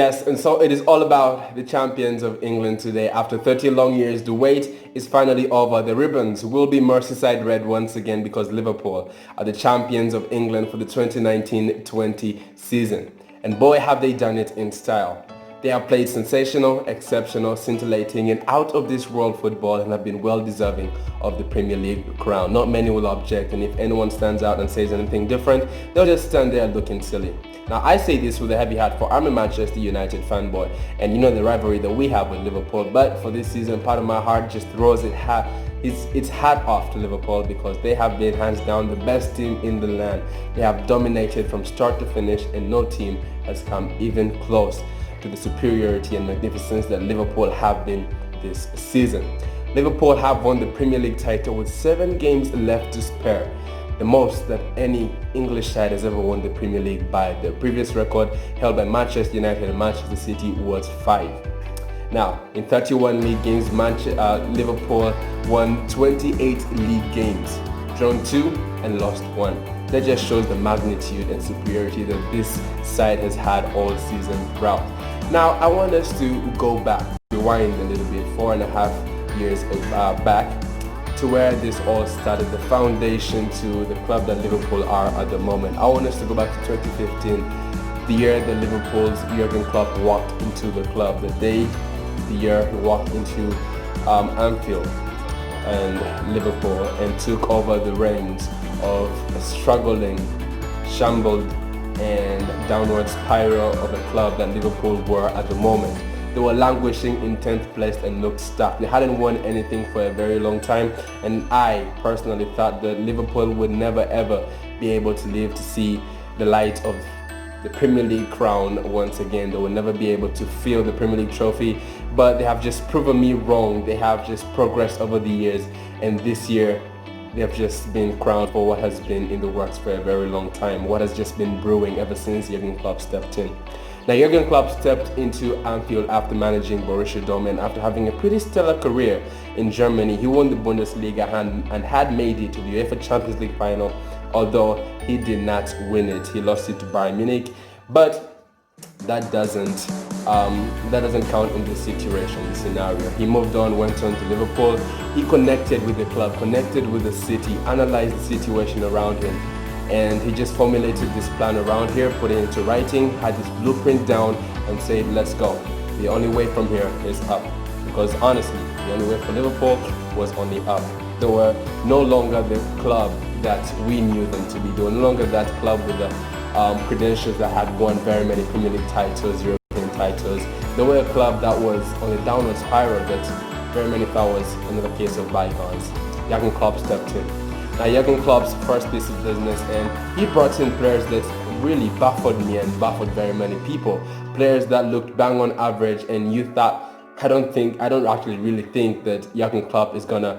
Yes, and so it is all about the champions of England today. After 30 long years, the wait is finally over. The ribbons will be Merseyside red once again because Liverpool are the champions of England for the 2019-20 season. And boy, have they done it in style. They have played sensational, exceptional, scintillating and out of this world football and have been well deserving of the Premier League crown. Not many will object, and if anyone stands out and says anything different, they'll just stand there looking silly. Now I say this with a heavy heart, for I'm a Manchester United fanboy and you know the rivalry that we have with Liverpool, but for this season part of my heart just throws its hat off to Liverpool because they have been hands down the best team in the land. They have dominated from start to finish and no team has come even close to the superiority and magnificence that Liverpool have been this season. Liverpool have won the Premier League title with 7 games left to spare, the most that any English side has ever won the Premier League by. The previous record held by Manchester United and Manchester City was 5. Now, in 31 league games, Liverpool won 28 league games, drawn 2 and lost 1. That just shows the magnitude and superiority that this side has had all season throughout. Now, I want us to go back, rewind a little bit, 4.5 years back to where this all started, the foundation to the club that Liverpool are at the moment. I want us to go back to 2015, the year that Liverpool's Jurgen Klopp walked into the club, the year he walked into Anfield and Liverpool and took over the reins of a struggling, shambled and downward spiral of a club that Liverpool were at the moment. They were languishing in 10th place and looked stuck. They hadn't won anything for a very long time, and I personally thought that Liverpool would never ever be able to live to see the light of the Premier League crown once again. They will never be able to feel the Premier League trophy, but they have just proven me wrong. They have just progressed over the years, and this year they have just been crowned for what has been in the works for a very long time, what has just been brewing ever since Jurgen Klopp stepped in. Now, Jurgen Klopp stepped into Anfield after managing Borussia Dortmund after having a pretty stellar career in Germany. He won the Bundesliga and had made it to the UEFA Champions League final, although he did not win it. He lost it to Bayern Munich, but that doesn't count in this situation, this scenario. He moved on, went on to Liverpool. He connected with the club, connected with the city, analyzed the situation around him, and he just formulated this plan around here, put it into writing, had this blueprint down and said, let's go. The only way from here is up. Because honestly, the only way for Liverpool was only up. They were no longer the club that we knew them to be. They were no longer that club with the credentials that had won very many Premier League titles, European titles. They were a club that was on a downward spiral that very many thought was another case of bygones. Jurgen Klopp stepped in. Now, Jurgen Klopp's first piece of business, and he brought in players that really baffled me and baffled very many people. Players that looked bang on average, and you thought, I don't actually really think that Jurgen Klopp is gonna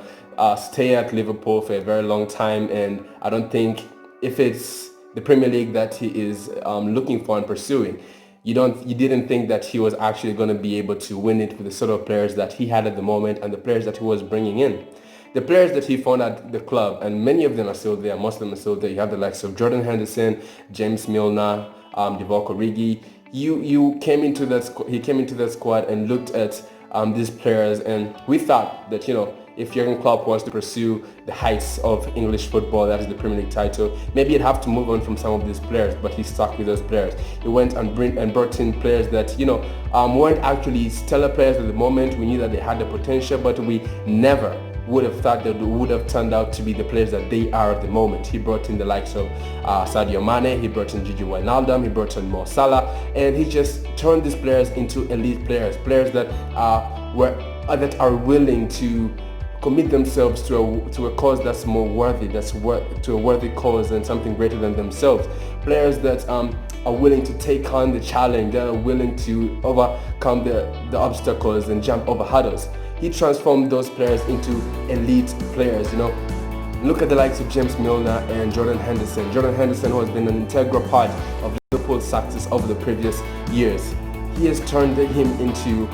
stay at Liverpool for a very long time, and I don't think if it's the Premier League that he is looking for and pursuing, you didn't think that he was actually going to be able to win it with the sort of players that he had at the moment and the players that he was bringing in. The players that he found at the club, and many of them are still there, most of them are still there. You have the likes of Jordan Henderson, James Milner, Divock Origi. He came into that squad and looked at these players, and we thought that, you know, if Jurgen Klopp wants to pursue the heights of English football, that is the Premier League title, maybe he'd have to move on from some of these players, but he stuck with those players. He went and brought in players that, you know, weren't actually stellar players at the moment. We knew that they had the potential, but we never would have thought that they would have turned out to be the players that they are at the moment. He brought in the likes of Sadio Mane, he brought in Gigi Wijnaldum, he brought in Mo Salah, and he just turned these players into elite players, players that are willing to commit themselves to a cause that's more worthy, to a worthy cause and something greater than themselves. Players that are willing to take on the challenge, that are willing to overcome the obstacles and jump over hurdles. He transformed those players into elite players, you know. Look at the likes of James Milner and Jordan Henderson. Jordan Henderson, who has been an integral part of Liverpool's success over the previous years. He has turned him into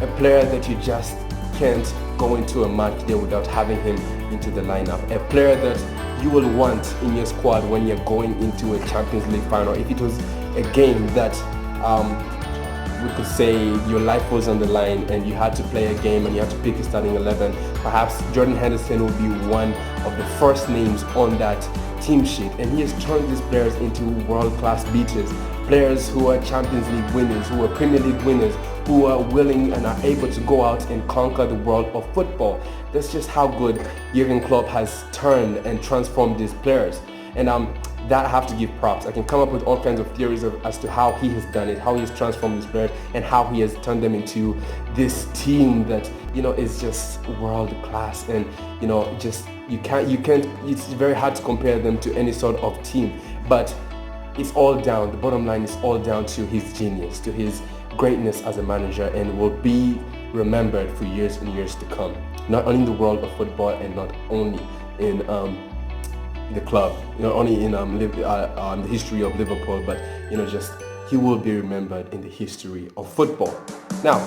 a player that you just can't go into a match day without having him into the lineup. A player that you will want in your squad when you're going into a Champions League final. If it was a game that we could say your life was on the line and you had to play a game and you had to pick a starting 11, perhaps Jordan Henderson will be one of the first names on that team sheet. And he has turned these players into world-class beaters, players who are Champions League winners, who are Premier League winners, who are willing and are able to go out and conquer the world of football. That's just how good Jurgen Klopp has turned and transformed these players. And that I have to give props. I can come up with all kinds of theories as to how he has done it, how he has transformed these players, and how he has turned them into this team that, you know, is just world class. And, you know, just you can't. It's very hard to compare them to any sort of team. But it's all down. The bottom line is all down to his genius, to his greatness as a manager, and will be remembered for years and years to come. Not only in the world of football, and not only in the club, you know, only in the history of Liverpool, but, you know, just he will be remembered in the history of football. Now,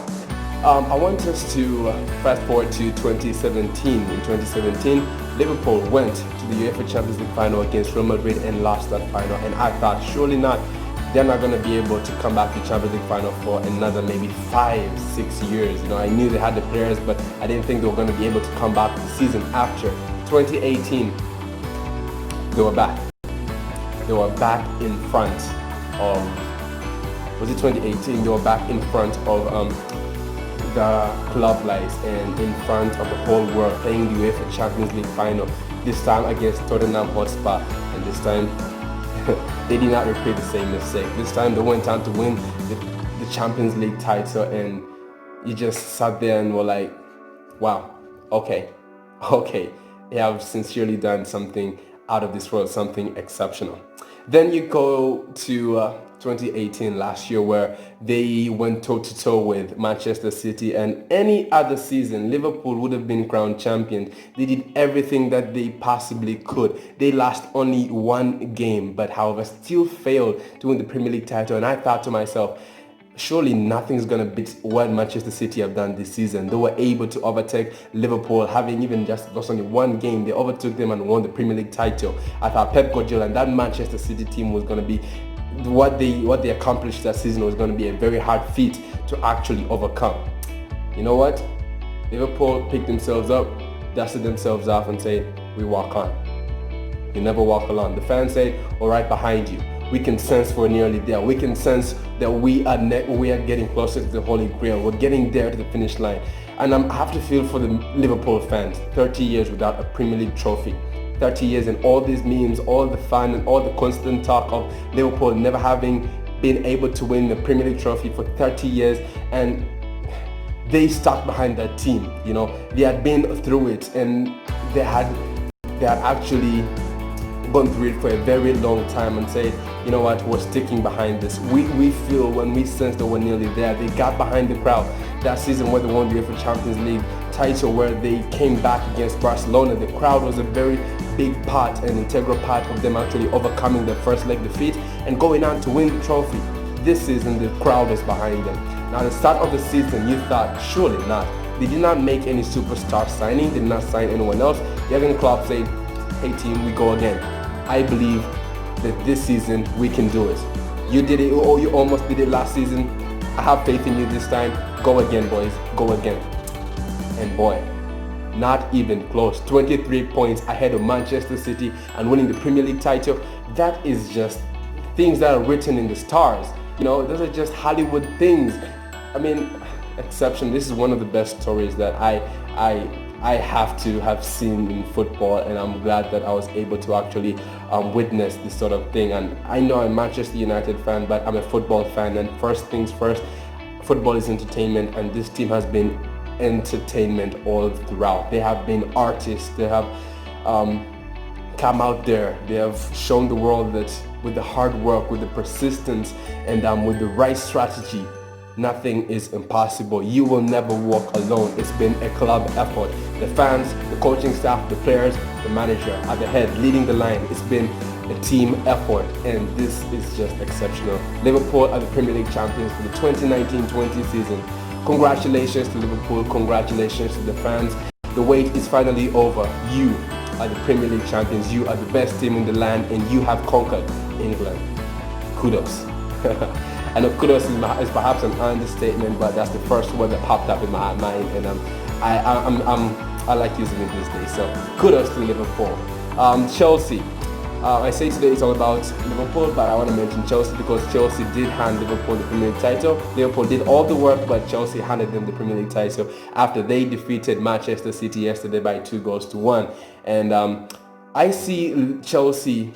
I want us to fast forward to 2017. In 2017, Liverpool went to the UEFA Champions League final against Real Madrid and lost that final. And I thought, surely not, they're not going to be able to come back to the Champions League final for another maybe 5-6 years. You know, I knew they had the players, but I didn't think they were going to be able to come back the season after. 2018, they were back. They were back in front of, was it 2018? They were back in front of the club lights and in front of the whole world, playing the UEFA Champions League final. This time against Tottenham Hotspur, and this time they did not repeat the same mistake. This time they went on to win the Champions League title, and you just sat there and were like, wow, okay, they have sincerely done something out of this world, something exceptional. Then you go to 2018, last year, where they went toe-to-toe with Manchester City, and any other season Liverpool would have been crowned champions. They did everything that they possibly could. They lost only one game, but however still failed to win the Premier League title. And I thought to myself, surely nothing's going to beat what Manchester City have done this season. They were able to overtake Liverpool, having even just lost only one game. They overtook them and won the Premier League title. I thought Pep Guardiola and that Manchester City team was going to be, what they accomplished that season was going to be a very hard feat to actually overcome. You know what? Liverpool picked themselves up, dusted themselves off, and said, we walk on. You never walk alone. The fans say, all right, behind you. We can sense we're nearly there. We can sense that we are getting closer to the Holy Grail. We're getting there to the finish line. And I have to feel for the Liverpool fans. 30 years without a Premier League trophy. 30 years and all these memes, all the fun and all the constant talk of Liverpool never having been able to win the Premier League trophy for 30 years. And they stuck behind that team. You know, they had been through it, and they had actually gone through it for a very long time and said, you know what, we're sticking behind this. We feel when we sense that we're nearly there. They got behind the crowd. That season where they won the UEFA Champions League title, where they came back against Barcelona, the crowd was a very big part, an integral part of them actually overcoming their first leg defeat and going on to win the trophy. This season, the crowd is behind them. Now, at the start of the season, you thought, surely not. They did not make any superstar signing, did not sign anyone else. Jurgen Klopp said, hey team, we go again. I believe that this season we can do it. You did it, or you almost did it last season. I have faith in you this time. Go again, boys, go again. And boy, not even close. 23 points ahead of Manchester City and winning the Premier League title. That is just things that are written in the stars. You know, those are just Hollywood things. I mean, exception. This is one of the best stories that I have to have seen in football, and I'm glad that I was able to actually witness this sort of thing. And I know I'm a Manchester United fan, but I'm a football fan, and first things first, football is entertainment, and this team has been entertainment all throughout. They have been artists. They have come out there. They have shown the world that with the hard work, with the persistence, and with the right strategy, nothing is impossible. You will never walk alone. It's been a club effort. The fans, the coaching staff, the players, the manager at the head, leading the line. It's been a team effort, and this is just exceptional. Liverpool are the Premier League champions for the 2019-20 season. Congratulations to Liverpool. Congratulations to the fans. The wait is finally over. You are the Premier League champions. You are the best team in the land, and you have conquered England. Kudos. I know kudos is perhaps an understatement, but that's the first word that popped up in my mind, and I like using it these days. So kudos to Liverpool. Chelsea. I say today it's all about Liverpool, but I want to mention Chelsea because Chelsea did hand Liverpool the Premier League title. Liverpool did all the work, but Chelsea handed them the Premier League title after they defeated Manchester City yesterday by 2-1. And I see Chelsea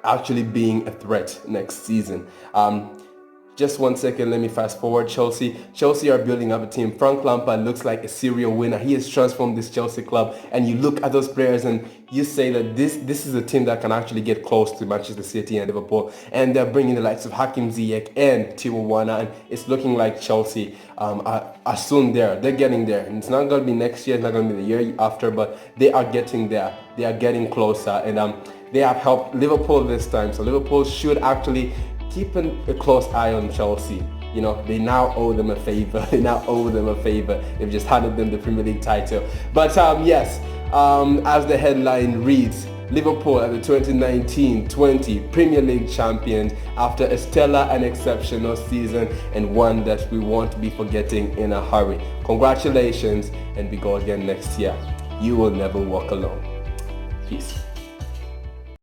actually being a threat next season. Just 1 second, let me fast forward. Chelsea are building up a team. Frank Lampard looks like a serial winner. He has transformed this Chelsea club, and you look at those players and you say that this is a team that can actually get close to Manchester City and Liverpool, and they're bringing the likes of Hakim Ziyech and Timo Werner, and it's looking like Chelsea are soon there. They're getting there, and it's not going to be next year, it's not going to be the year after, but they are getting there. They are getting closer, and they have helped Liverpool this time, so Liverpool should actually keep a close eye on Chelsea. You know, they now owe them a favor. They've just handed them the Premier League title. But yes, as the headline reads, Liverpool are the 2019-20 Premier League champions after a stellar and exceptional season, and one that we won't be forgetting in a hurry. Congratulations, and we go again next year. You will never walk alone. Peace.